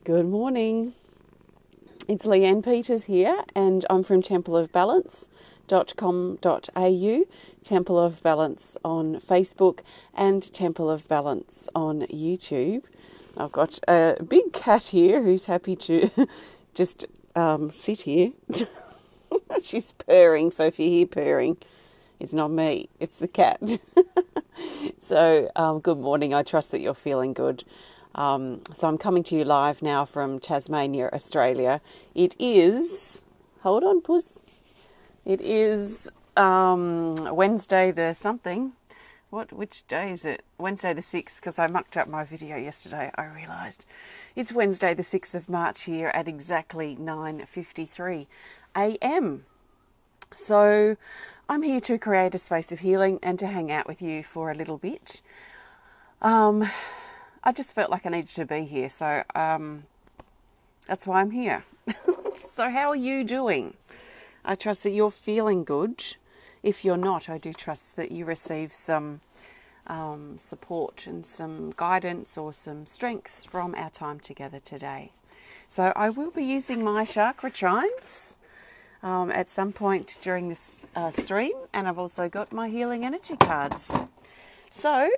Good morning. It's Leanne Peters here, and I'm from templeofbalance.com.au, Temple of Balance on Facebook, and Temple of Balance on YouTube. I've got a big cat here who's happy to just sit here. She's purring, so if you hear purring, it's not me, it's the cat. So, good morning. I trust that you're feeling good. So I'm coming to you live now from Tasmania, Australia. It is, hold on, puss. It is Wednesday the something. Which day is it? Wednesday the 6th, because I mucked up my video yesterday, I realised. It's Wednesday the 6th of March here at exactly 9:53 a.m. So I'm here to create a space of healing and to hang out with you for a little bit. I just felt like I needed to be here, so that's why I'm here. So how are you doing? I trust that you're feeling good. If you're not, I do trust that you receive some support and some guidance or some strength from our time together today. So I will be using my chakra chimes at some point during this stream, and I've also got my healing energy cards. So,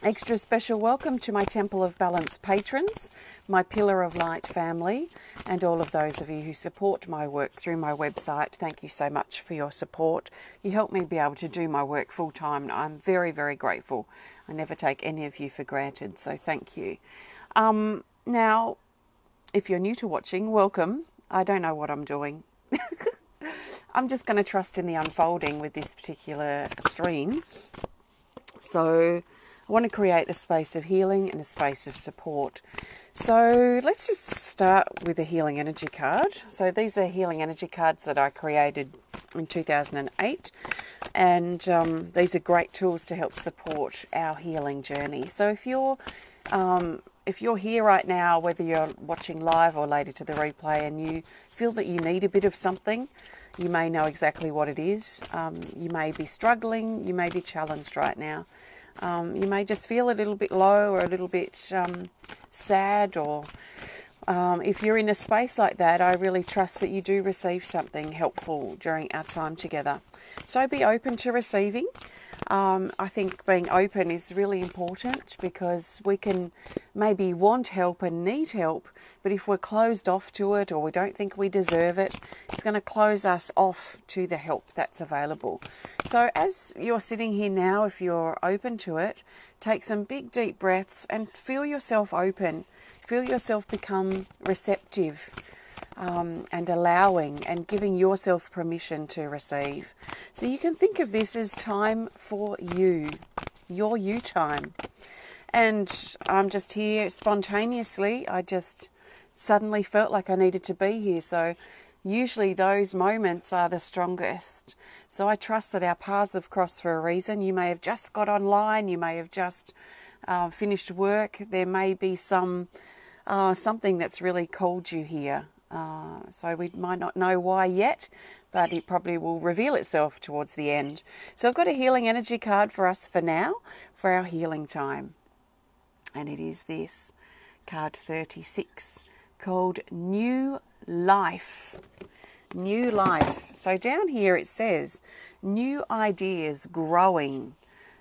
extra special welcome to my Temple of Balance patrons, my Pillar of Light family, and all of those of you who support my work through my website. Thank you so much for your support. You help me be able to do my work full time, and I'm very, very grateful. I never take any of you for granted, so thank you. Now, if you're new to watching, welcome. I don't know what I'm doing. I'm just going to trust in the unfolding with this particular stream. So I want to create a space of healing and a space of support. So let's just start with a healing energy card. So these are healing energy cards that I created in 2008. And these are great tools to help support our healing journey. So if you're here right now, whether you're watching live or later to the replay, and you feel that you need a bit of something, you may know exactly what it is. You may be struggling, you may be challenged right now. You may just feel a little bit low or a little bit sad, or if you're in a space like that, I really trust that you do receive something helpful during our time together. So be open to receiving. I think being open is really important, because we can maybe want help and need help, but if we're closed off to it, or we don't think we deserve it, it's going to close us off to the help that's available. So as you're sitting here now, if you're open to it, take some big deep breaths and feel yourself open. Feel yourself become receptive. And allowing and giving yourself permission to receive. So you can think of this as time for you, your you time. And I'm just here spontaneously. I just suddenly felt like I needed to be here. So usually those moments are the strongest. So I trust that our paths have crossed for a reason. You may have just got online. You may have just finished work. There may be something that's really called you here. So we might not know why yet, but it probably will reveal itself towards the end. So I've got a healing energy card for us for now, for our healing time. And it is this, card 36, called New Life. New Life. So down here it says, new ideas growing.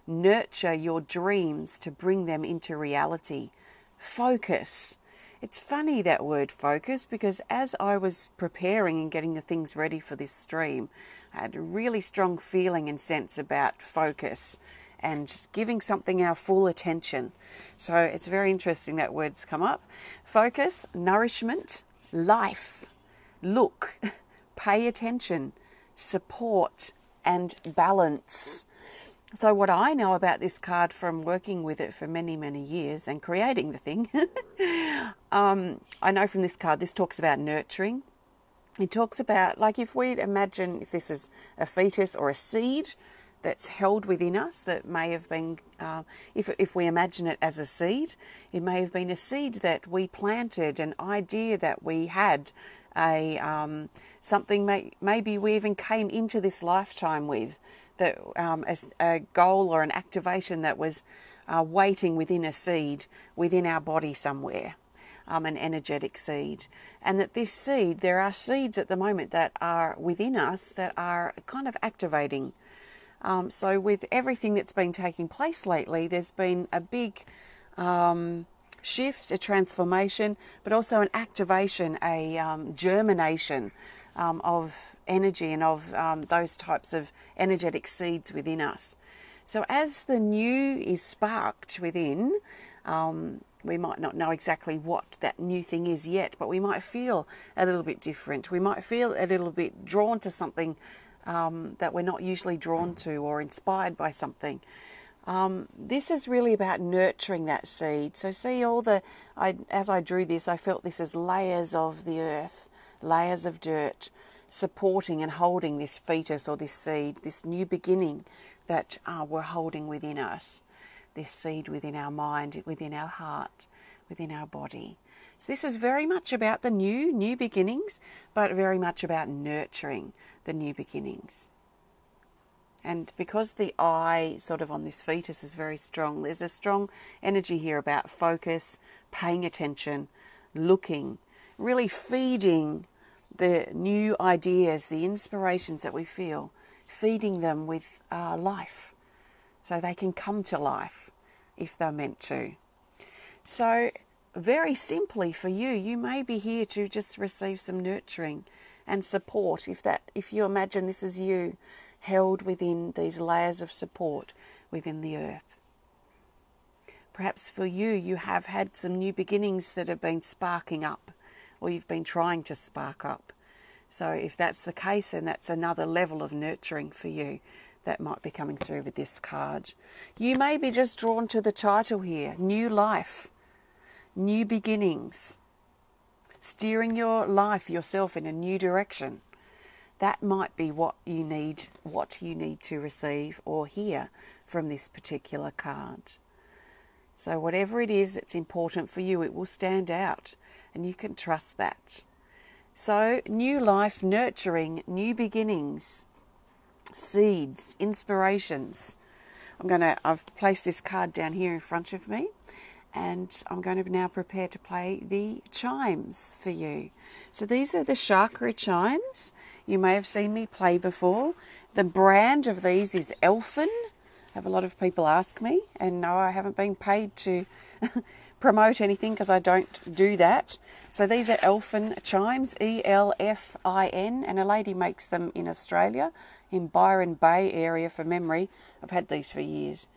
Nurture your dreams to bring them into reality. Focus. It's funny, that word focus, because as I was preparing and getting the things ready for this stream, I had a really strong feeling and sense about focus and just giving something our full attention. So it's very interesting that word's come up. Focus, nourishment, life, look, pay attention, support, and balance. So what I know about this card from working with it for many, many years and creating the thing, I know from this card, this talks about nurturing. It talks about, like, if we imagine if this is a fetus or a seed that's held within us, that may have been, if we imagine it as a seed, it may have been a seed that we planted, an idea that we had, something maybe we even came into this lifetime with, that a goal or an activation that was waiting within a seed, within our body somewhere. an energetic seed. And that this seed, there are seeds at the moment that are within us that are kind of activating. So with everything that's been taking place lately, there's been a big shift, a transformation, but also an activation, a germination of energy and of those types of energetic seeds within us. So as the new is sparked within, we might not know exactly what that new thing is yet, but we might feel a little bit different. We might feel a little bit drawn to something that we're not usually drawn to, or inspired by something. This is really about nurturing that seed. So see as I drew this, I felt this as layers of the earth, layers of dirt, supporting and holding this fetus or this seed, this new beginning that we're holding within us, this seed within our mind, within our heart, within our body. So this is very much about the new beginnings, but very much about nurturing the new beginnings. And because the eye sort of on this fetus is very strong, there's a strong energy here about focus, paying attention, looking, really feeding the new ideas, the inspirations that we feel, feeding them with life so they can come to life if they're meant to. So very simply for you, you may be here to just receive some nurturing and support. If you imagine this is you held within these layers of support within the earth. Perhaps for you, you have had some new beginnings that have been sparking up, or you've been trying to spark up. So if that's the case, then that's another level of nurturing for you that might be coming through with this card. You may be just drawn to the title here, New Life, New Beginnings, steering your life, yourself in a new direction. That might be what you need to receive or hear from this particular card. So whatever it is that's important for you, it will stand out, and you can trust that. So new life, nurturing, new beginnings, seeds, inspirations. I've placed this card down here in front of me, and I'm going to now prepare to play the chimes for you. So these are the chakra chimes. You may have seen me play before. The brand of these is Elfin. I have a lot of people ask me, and no, I haven't been paid to promote anything because I don't do that. So these are Elfin chimes, E-L-F-I-N, and a lady makes them in Australia, in Byron Bay area for memory. I've had these for years.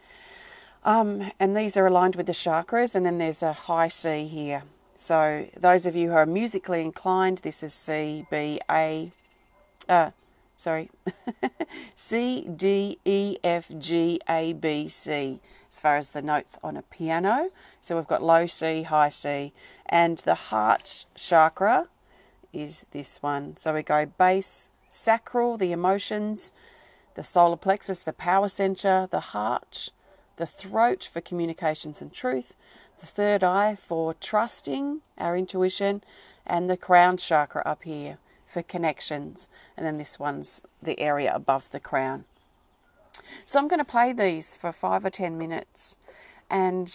And these are aligned with the chakras, and then there's a high C here. So those of you who are musically inclined, this is C, B, A, C, D, E, F, G, A, B, C, as far as the notes on a piano. So we've got low C, high C, and the heart chakra is this one. So we go base, sacral, the emotions, the solar plexus, the power center, the heart, the throat for communications and truth, the third eye for trusting, our intuition, and the crown chakra up here for connections. And then this one's the area above the crown. So I'm going to play these for 5 or 10 minutes, and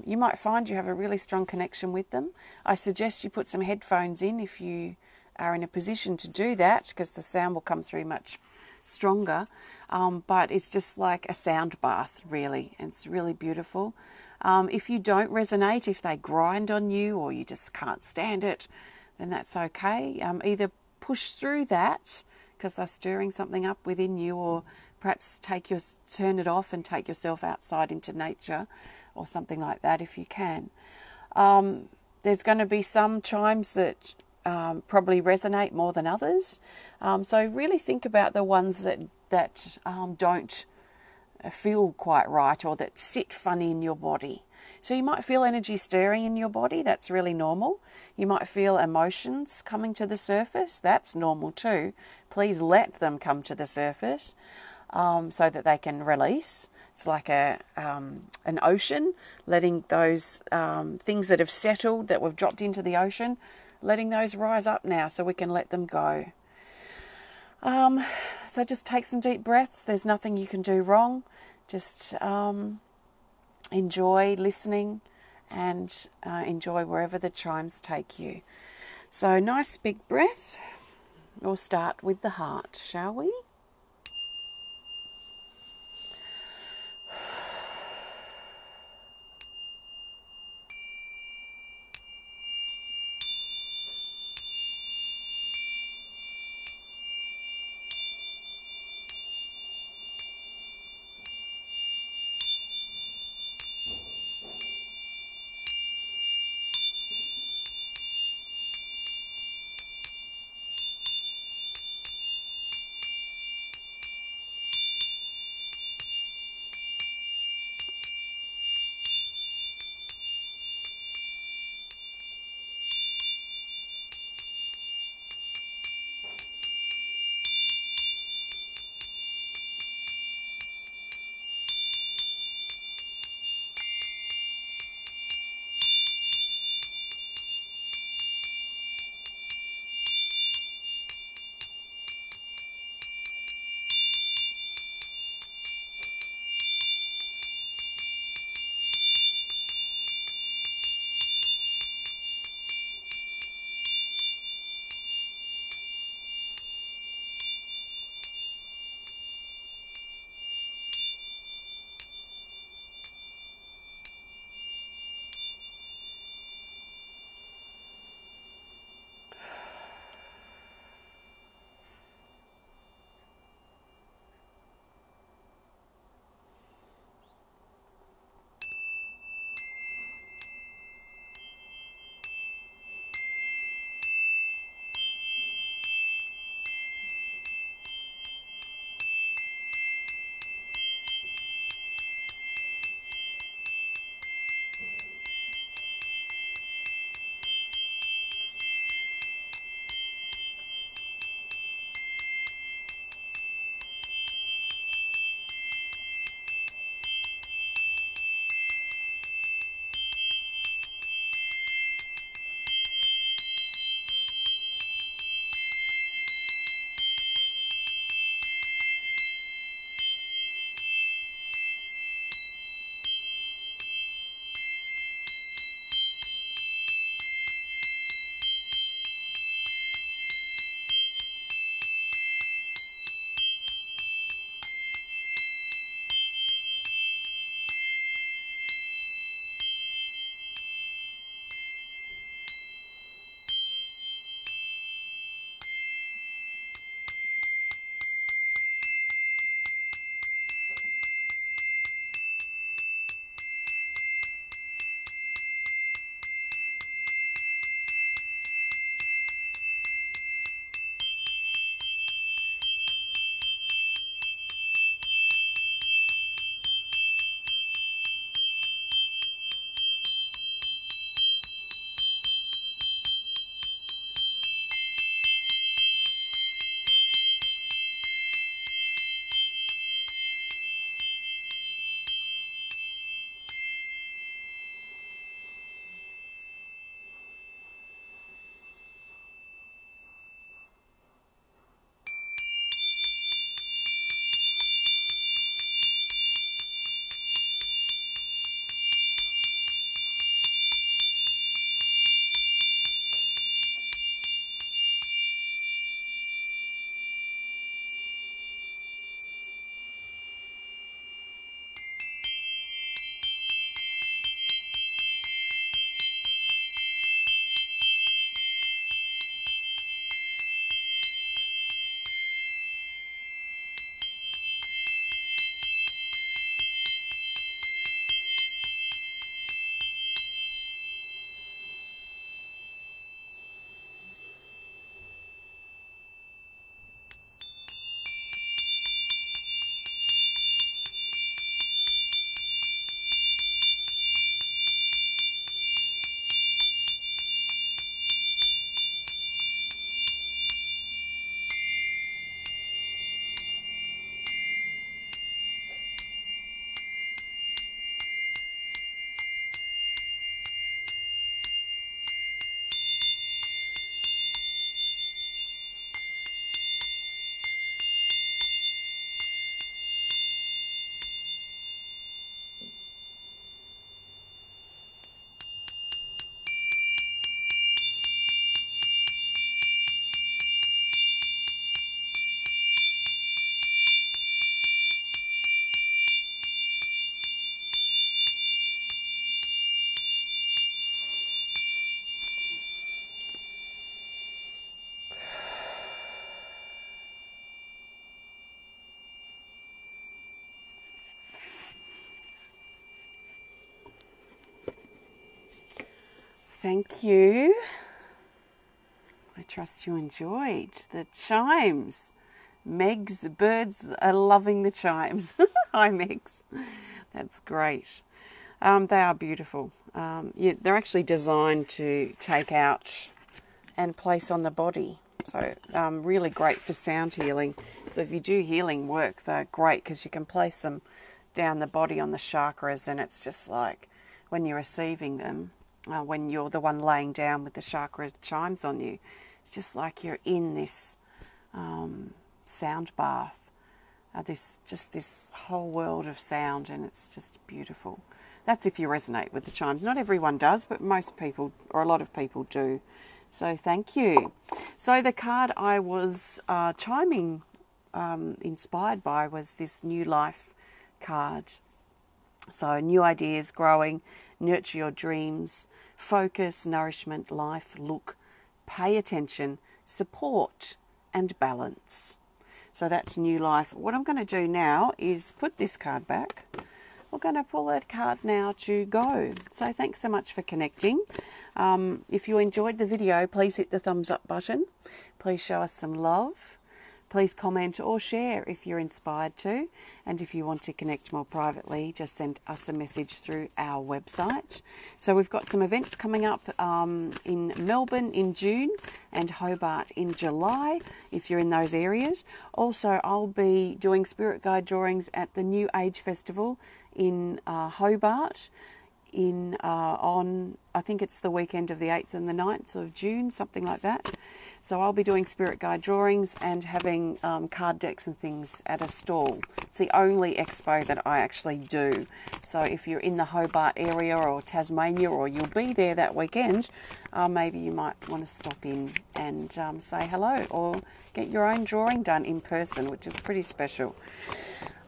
you might find you have a really strong connection with them. I suggest you put some headphones in if you are in a position to do that, because the sound will come through much stronger, but it's just like a sound bath, really. It's really beautiful. If you don't resonate, if they grind on you or you just can't stand it, then that's okay. Either push through that because they're stirring something up within you, or perhaps turn it off and take yourself outside into nature or something like that if you can. There's going to be some chimes that probably resonate more than others. So really think about the ones that don't feel quite right, or that sit funny in your body. So you might feel energy stirring in your body. That's really normal. You might feel emotions coming to the surface. That's normal too. Please let them come to the surface so that they can release. It's like an ocean, letting those things that have settled, that we've dropped into the ocean, letting those rise up now so we can let them go. So just take some deep breaths. There's nothing you can do wrong. Just enjoy listening and enjoy wherever the chimes take you. So nice big breath. We'll start with the heart, shall we? thank you. I trust you enjoyed the chimes. Meg's birds are loving the chimes. Hi, Megs. That's great. They are beautiful. Yeah, they're actually designed to take out and place on the body. So really great for sound healing. So if you do healing work, they're great because you can place them down the body on the chakras, and it's just like when you're receiving them, when you're the one laying down with the chakra chimes on you, it's just like you're in this sound bath, this whole world of sound, and it's just beautiful. That's if you resonate with the chimes. Not everyone does, but most people, or a lot of people do. So thank you. So the card I was chiming inspired by was this New Life card. So new ideas, growing, nurture your dreams, focus, nourishment, life, look, pay attention, support, and balance. So that's New Life. What I'm going to do now is put this card back. We're going to pull that card now to go. So thanks so much for connecting. If you enjoyed the video, please hit the thumbs up button. Please show us some love. Please comment or share if you're inspired to. And if you want to connect more privately, just send us a message through our website. So we've got some events coming up in Melbourne in June and Hobart in July, if you're in those areas. Also, I'll be doing spirit guide drawings at the New Age Festival in Hobart on, I think it's the weekend of the 8th and the 9th of June, something like that. So I'll be doing spirit guide drawings and having card decks and things at a stall. It's the only expo that I actually do. So if you're in the Hobart area or Tasmania, or you'll be there that weekend, maybe you might want to stop in and say hello, or get your own drawing done in person, which is pretty special.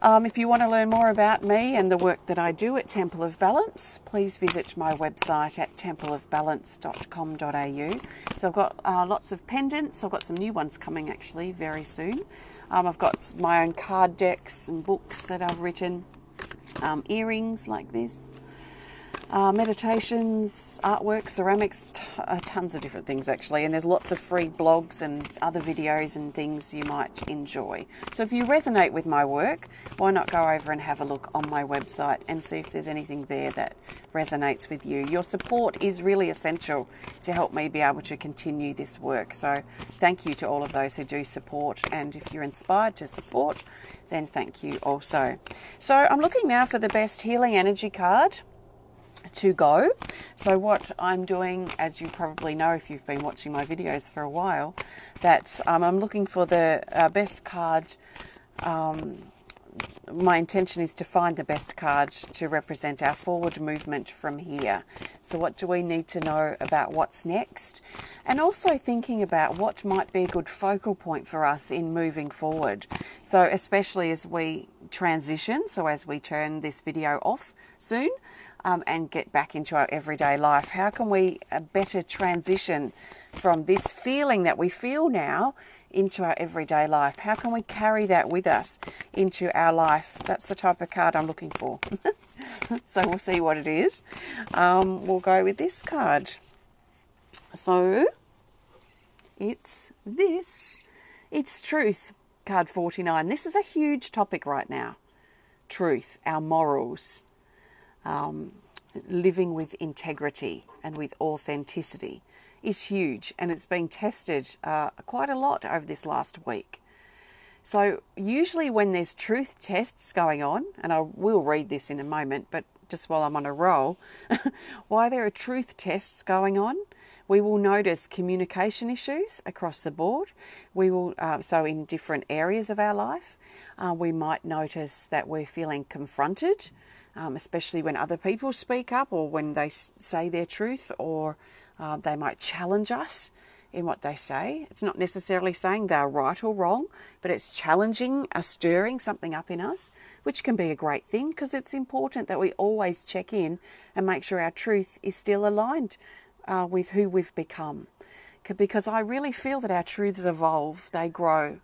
If you want to learn more about me and the work that I do at Temple of Balance, please visit my website at templeofbalance.com.au. So I've got lots of pendants. I've got some new ones coming actually very soon. I've got my own card decks and books that I've written, earrings like this, meditations, artwork, ceramics, tons of different things actually, and there's lots of free blogs and other videos and things you might enjoy. So if you resonate with my work, why not go over and have a look on my website and see if there's anything there that resonates with you. Your support is really essential to help me be able to continue this work. So thank you to all of those who do support, and if you're inspired to support, then thank you also. So I'm looking now for the best healing energy card to go. So what I'm doing, as you probably know if you've been watching my videos for a while, that I'm looking for the best card. My intention is to find the best card to represent our forward movement from here. So what do we need to know about what's next? And also thinking about what might be a good focal point for us in moving forward. So especially as we transition, so as we turn this video off soon, and get back into our everyday life. How can we better transition from this feeling that we feel now into our everyday life? How can we carry that with us into our life? That's the type of card I'm looking for. So we'll see what it is. We'll go with this card. So it's this. It's Truth, card 49. This is a huge topic right now. Truth, our morals. Living with integrity and with authenticity is huge, and it's been tested quite a lot over this last week. So usually when there's truth tests going on, and I will read this in a moment, but just while I'm on a roll, while there are truth tests going on, we will notice communication issues across the board. We will, so in different areas of our life, we might notice that we're feeling confronted, especially when other people speak up or when they say their truth, or they might challenge us in what they say. It's not necessarily saying they're right or wrong, but it's challenging, stirring something up in us, which can be a great thing, because it's important that we always check in and make sure our truth is still aligned with who we've become. Because I really feel that our truths evolve, they grow.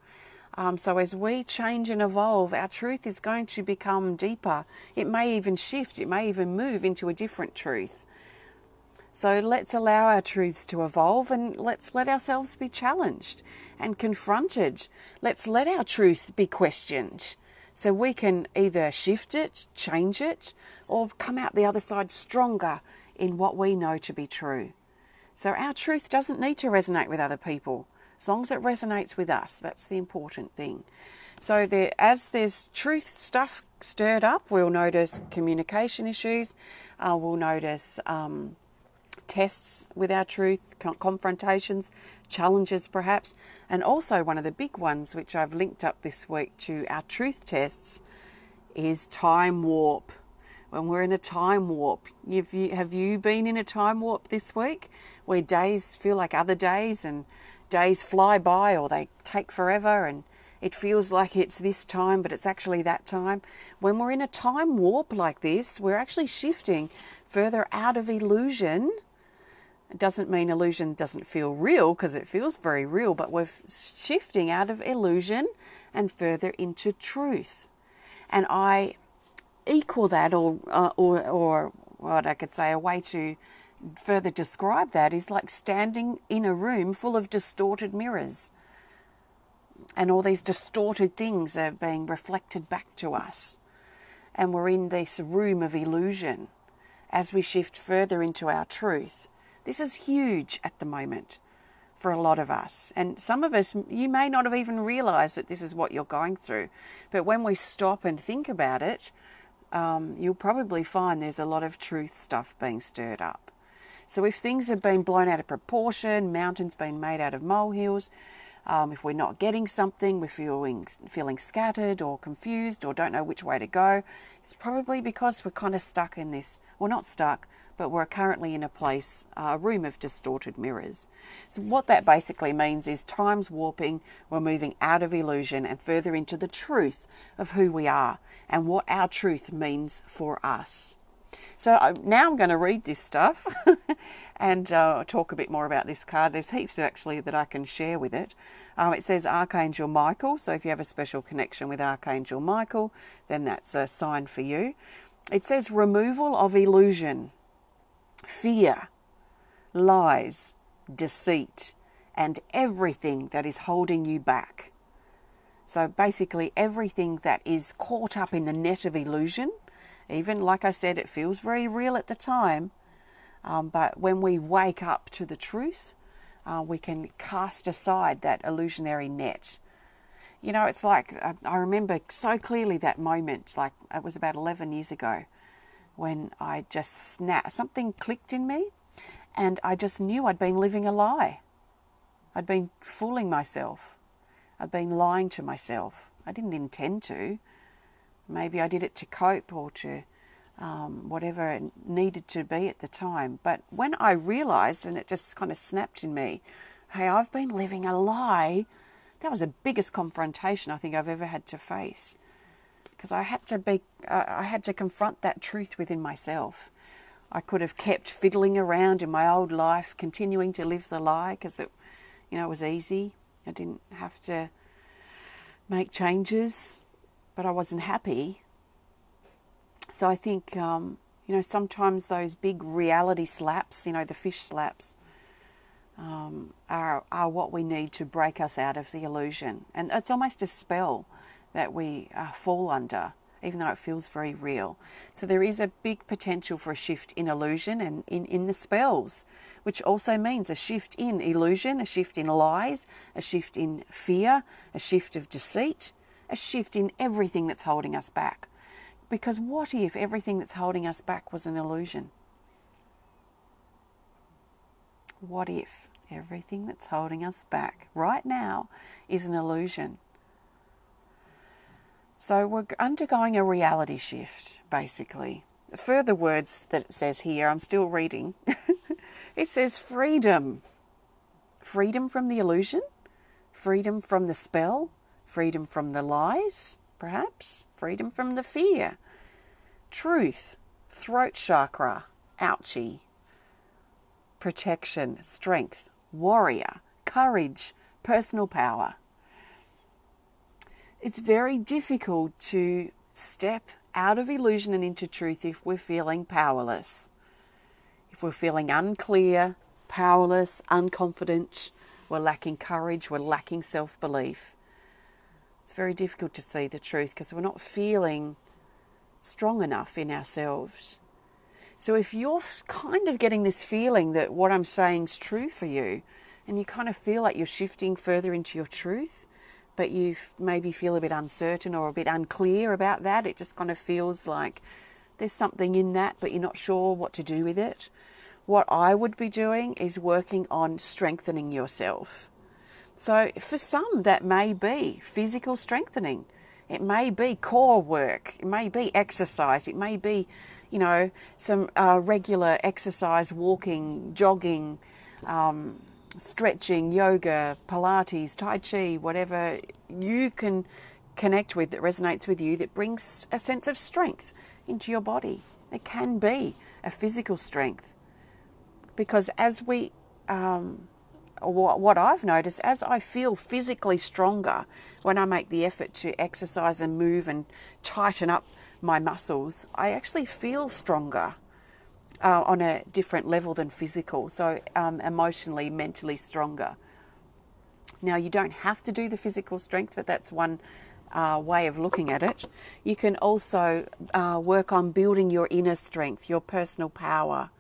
So as we change and evolve, our truth is going to become deeper. It may even shift. It may even move into a different truth. So let's allow our truths to evolve, and let's let ourselves be challenged and confronted. Let's let our truth be questioned so we can either shift it, change it, or come out the other side stronger in what we know to be true. So our truth doesn't need to resonate with other people. As long as it resonates with us, that's the important thing. So as there's truth stuff stirred up, we'll notice communication issues, we'll notice tests with our truth, confrontations, challenges perhaps, and also one of the big ones which I've linked up this week to our truth tests is time warp. When we're in a time warp, have you been in a time warp this week where days feel like other days and days fly by or they take forever and it feels like it's this time but it's actually that time? When we're in a time warp like this, we're actually shifting further out of illusion. It doesn't mean illusion doesn't feel real, because it feels very real, but we're shifting out of illusion and further into truth. And I equal that, or what I could say, a way to further describe that is like standing in a room full of distorted mirrors. And all these distorted things are being reflected back to us. And we're in this room of illusion as we shift further into our truth. This is huge at the moment for a lot of us. And some of us, you may not have even realised that this is what you're going through. But when we stop and think about it, you'll probably find there's a lot of truth stuff being stirred up. So if things have been blown out of proportion, mountains being made out of molehills, if we're not getting something, we're feeling scattered or confused or don't know which way to go, it's probably because we're kind of stuck in this. Well, not stuck, but we're currently in a room of distorted mirrors. So what that basically means is time's warping, we're moving out of illusion and further into the truth of who we are and what our truth means for us. So now I'm going to read this stuff and talk a bit more about this card. There's heaps actually that I can share with it. It says Archangel Michael, so if you have a special connection with Archangel Michael, then that's a sign for you. It says removal of illusion, fear, lies, deceit, and everything that is holding you back. So basically everything that is caught up in the net of illusion, even like I said, it feels very real at the time, but when we wake up to the truth, we can cast aside that illusionary net. You know, it's like, I remember so clearly that moment, like it was about 11 years ago, when I just snapped, something clicked in me, and I just knew I'd been living a lie. I'd been fooling myself. I'd been lying to myself. I didn't intend to. Maybe I did it to cope or to whatever it needed to be at the time. But when I realised, and it just kind of snapped in me, hey, I've been living a lie, that was the biggest confrontation I think I've ever had to face. Because I had to confront that truth within myself. I could have kept fiddling around in my old life, continuing to live the lie, because it was easy. I didn't have to make changes, but I wasn't happy. So I think, sometimes those big reality slaps, the fish slaps, are what we need to break us out of the illusion. And it's almost a spell that we fall under, even though it feels very real. So there is a big potential for a shift in illusion and in the spells, which also means a shift in illusion, a shift in lies, a shift in fear, a shift of deceit, a shift in everything that's holding us back. Because what if everything that's holding us back was an illusion? What if everything that's holding us back right now is an illusion? So we're undergoing a reality shift, basically. The further words that it says here, I'm still reading. It says freedom. Freedom from the illusion, freedom from the spell, freedom from the lies, perhaps, freedom from the fear. Truth, throat chakra, ouchie. Protection, strength, warrior, courage, personal power. It's very difficult to step out of illusion and into truth if we're feeling powerless. if we're feeling unclear, powerless, unconfident, we're lacking courage, we're lacking self-belief, it's very difficult to see the truth because we're not feeling strong enough in ourselves. So if you're kind of getting this feeling that what I'm saying is true for you, and you kind of feel like you're shifting further into your truth, but you maybe feel a bit uncertain or a bit unclear about that, it just kind of feels like there's something in that, but you're not sure what to do with it. What I would be doing is working on strengthening yourself. So for some, that may be physical strengthening. It may be core work. It may be exercise. It may be, some regular exercise, walking, jogging, stretching, yoga, Pilates, Tai Chi, whatever you can connect with that resonates with you, that brings a sense of strength into your body. It can be a physical strength, because as we, what I've noticed, as I feel physically stronger when I make the effort to exercise and move and tighten up my muscles, I actually feel stronger. On a different level than physical, so emotionally, mentally stronger. Now, you don't have to do the physical strength, but that's one way of looking at it. You can also work on building your inner strength, your personal power.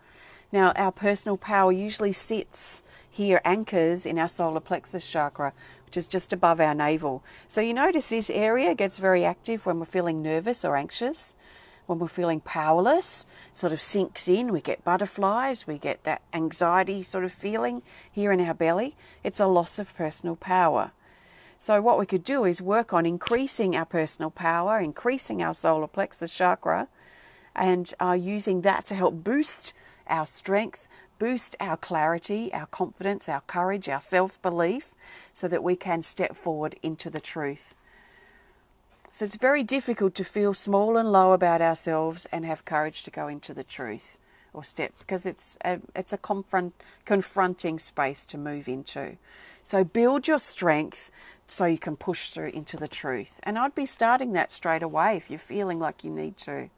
Now, our personal power usually sits here, anchors in our solar plexus chakra, which is just above our navel. So you notice this area gets very active when we're feeling nervous or anxious. When we're feeling powerless, sort of sinks in, we get butterflies, we get that anxiety sort of feeling here in our belly. It's a loss of personal power. So what we could do is work on increasing our personal power, increasing our solar plexus chakra, and using that to help boost our strength, boost our clarity, our confidence, our courage, our self-belief, so that we can step forward into the truth. So it's very difficult to feel small and low about ourselves and have courage to go into the truth or step, because it's a confronting space to move into. So build your strength so you can push through into the truth. And I'd be starting that straight away if you're feeling like you need to,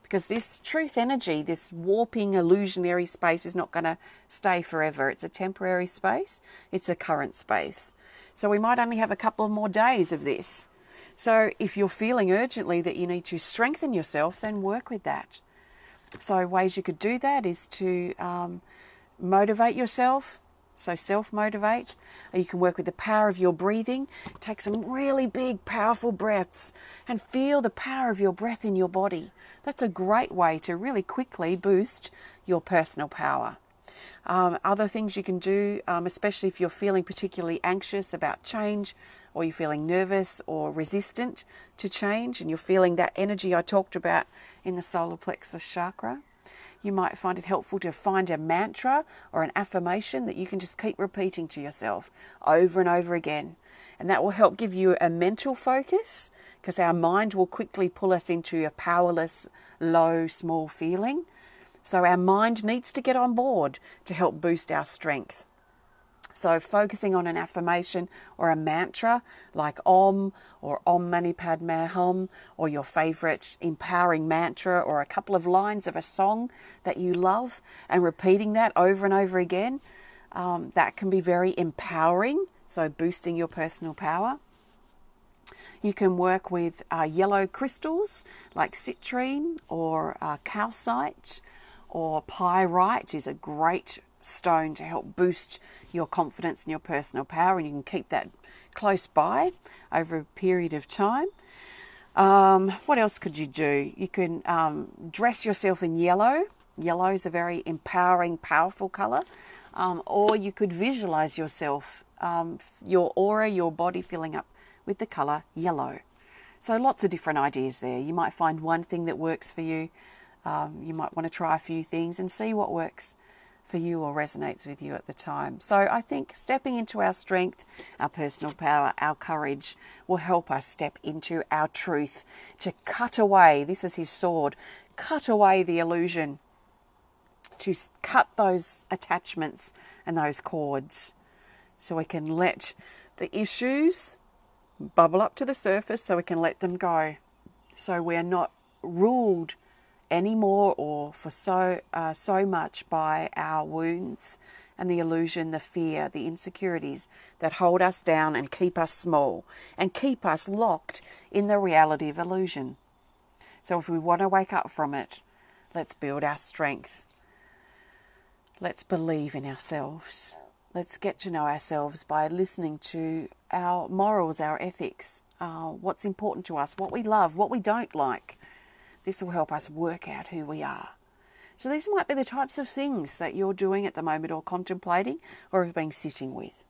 because this truth energy, this warping illusionary space, is not going to stay forever. It's a temporary space. It's a current space. So we might only have a couple of more days of this. So if you're feeling urgently that you need to strengthen yourself, then work with that. So ways you could do that is to motivate yourself, so self-motivate. You can work with the power of your breathing. Take some really big, powerful breaths and feel the power of your breath in your body. That's a great way to really quickly boost your personal power. Other things you can do, especially if you're feeling particularly anxious about change, or you're feeling nervous or resistant to change, and you're feeling that energy I talked about in the solar plexus chakra, you might find it helpful to find a mantra or an affirmation that you can just keep repeating to yourself over and over again. And that will help give you a mental focus, because our mind will quickly pull us into a powerless, low, small feeling. So our mind needs to get on board to help boost our strength. So focusing on an affirmation or a mantra like Om or Om Mani Padme Hum, or your favorite empowering mantra, or a couple of lines of a song that you love, and repeating that over and over again, that can be very empowering, so boosting your personal power. You can work with yellow crystals like citrine or calcite, or pyrite is a great stone to help boost your confidence and your personal power, and you can keep that close by over a period of time. What else could you do? You can dress yourself in yellow. Yellow is a very empowering, powerful colour. Or you could visualize yourself, your aura, your body filling up with the colour yellow. So lots of different ideas there. You might find one thing that works for you. You might want to try a few things and see what works for you or resonates with you at the time. So I think stepping into our strength, our personal power, our courage will help us step into our truth, to cut away, this is his sword, cut away the illusion, to cut those attachments and those cords, so we can let the issues bubble up to the surface, so we can let them go. So we're not ruled anymore or for so much by our wounds and the illusion, the fear, the insecurities that hold us down and keep us small and keep us locked in the reality of illusion. So if we want to wake up from it, let's build our strength. Let's believe in ourselves. Let's get to know ourselves by listening to our morals, our ethics, what's important to us, what we love, what we don't like. This will help us work out who we are. So these might be the types of things that you're doing at the moment or contemplating or have been sitting with.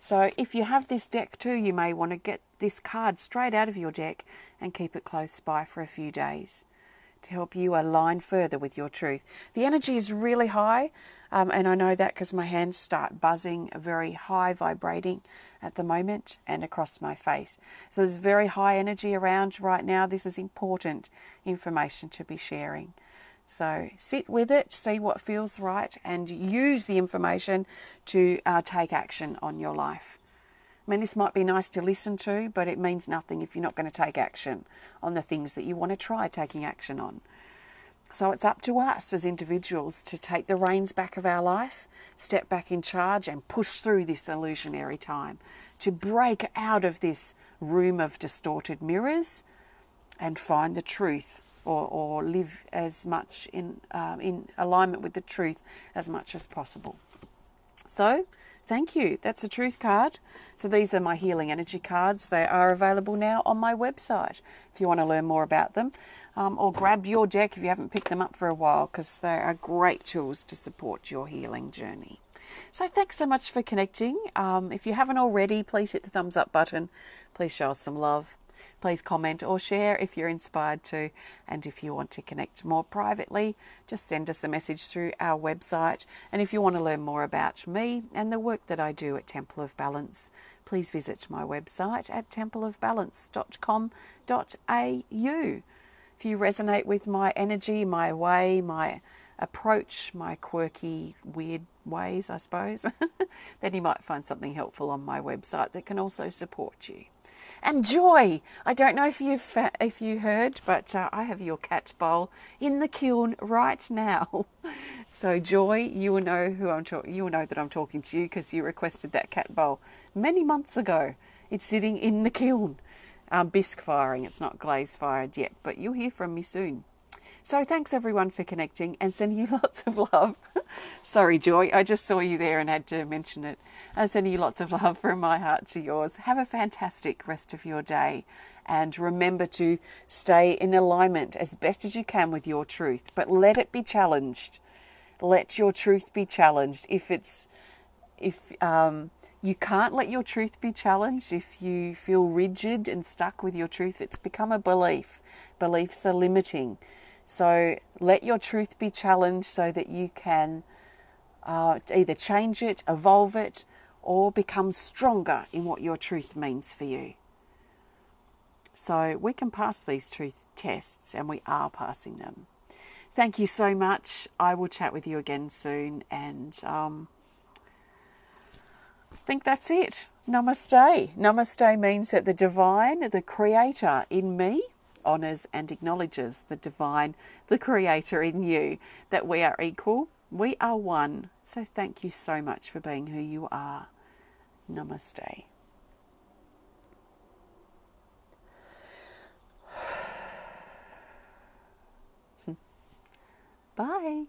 So if you have this deck too, you may want to get this card straight out of your deck and keep it close by for a few days to help you align further with your truth. The energy is really high, and I know that because my hands start buzzing, very high vibrating at the moment and across my face. So there's very high energy around right now. This is important information to be sharing. So sit with it, see what feels right, and use the information to take action on your life. I mean, this might be nice to listen to, but it means nothing if you're not going to take action on the things that you want to try taking action on. So it's up to us as individuals to take the reins back of our life, step back in charge and push through this illusionary time, to break out of this room of distorted mirrors and find the truth, or live as much in alignment with the truth as much as possible. So, thank you. That's a truth card. So these are my healing energy cards. They are available now on my website if you want to learn more about them. Or grab your deck if you haven't picked them up for a while, because they are great tools to support your healing journey. So thanks so much for connecting. If you haven't already, please hit the thumbs up button. Please show us some love. Please comment or share if you're inspired to. And if you want to connect more privately, just send us a message through our website. And if you want to learn more about me and the work that I do at Temple of Balance, please visit my website at templeofbalance.com.au. If you resonate with my energy, my way, my approach, my quirky, weird ways, I suppose, then you might find something helpful on my website that can also support you. And Joy, I don't know if you heard, but I have your cat bowl in the kiln right now. So Joy, you will know you will know that I'm talking to you because you requested that cat bowl many months ago. It's sitting in the kiln, bisque firing. It's not glaze fired yet, but you'll hear from me soon. So thanks everyone for connecting and sending you lots of love. Sorry, Joy, I just saw you there and had to mention it. I send you lots of love from my heart to yours. Have a fantastic rest of your day. And remember to stay in alignment as best as you can with your truth, but let it be challenged. Let your truth be challenged. If you can't let your truth be challenged, if you feel rigid and stuck with your truth, it's become a belief. Beliefs are limiting. So let your truth be challenged so that you can either change it, evolve it, or become stronger in what your truth means for you. So we can pass these truth tests, and we are passing them. Thank you so much. I will chat with you again soon, and I think that's it. Namaste. Namaste means that the divine, the creator in me, honours and acknowledges the divine, the creator in you, that we are equal, we are one. So thank you so much for being who you are. Namaste. Bye.